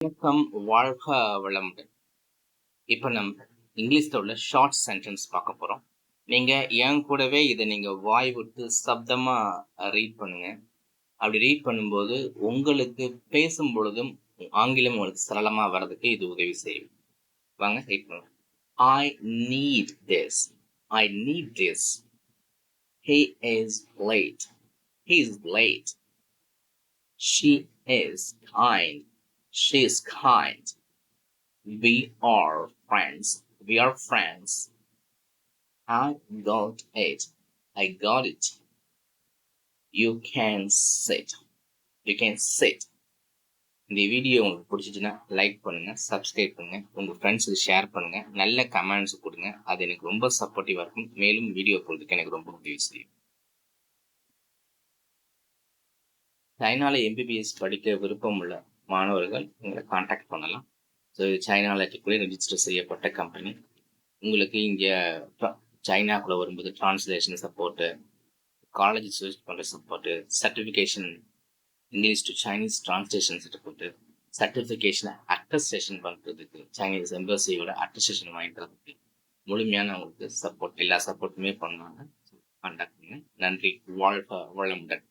வணக்கம், வாழ்க வளமுடன். இப்போ நம்ம இங்கிலீஷ்ல உள்ள ஷார்ட் சென்டென்ஸ் பார்க்க போறோம். நீங்க என் கூடவே இதை நீங்க வாய் விட்டு சப்தமா ரீட் பண்ணுங்க. அப்படி ரீட் பண்ணும்போது உங்களுக்கு பேசும் பொழுதும் ஆங்கிலம் உங்களுக்கு சரளமா வர்றதுக்கு இது உதவி செய்யும். வாங்க ரீட் பண்ணுங்க. I need this. I need this. He is late. He is late. She is kind. She is kind. We are friends. We are friends. I got it. I got it. You can sit. You can sit. இந்த video உங்களுக்கு பிடிச்சிச்சுன்னா like பண்ணுங்க, subscribe பண்ணுங்க, உங்க ஃப்ரெண்ட்ஸுக்கு share பண்ணுங்க, நல்ல comments கொடுங்க. அது எனக்கு ரொம்ப சப்போர்ட்டிவாக இருக்கும். மேலும் வீடியோ போடுறதுக்கு எனக்கு ரொம்ப உதவி செய்யும். சைனாவில் எம்பிபிஎஸ் படிக்க விருப்பம் உள்ள மாணவர்கள் உங்களை காண்டாக்ட் பண்ணலாம். ஸோ இது சைனாவில் இருக்கக்கூடிய ரெஜிஸ்டர் செய்யப்பட்ட கம்பெனி. உங்களுக்கு இங்கே சைனாக்குள்ளே வரும்போது டிரான்ஸ்லேஷன் சப்போர்ட்டு, காலேஜ் சூஸ் பண்ணுற support, certification English to Chinese translation support, சர்டிஃபிகேஷனை அட்டஸ்டேஷன் பண்ணுறதுக்கு சைனீஸ் எம்பசியோட அட்டஸ்டேஷன் வாங்கிக்கிறதுக்கு முழுமையான உங்களுக்கு சப்போர்ட், எல்லா சப்போர்ட்டுமே பண்ணுவாங்க. காண்டாக்ட் பண்ணுங்க. நன்றி. வாழ்க வளமுடன்.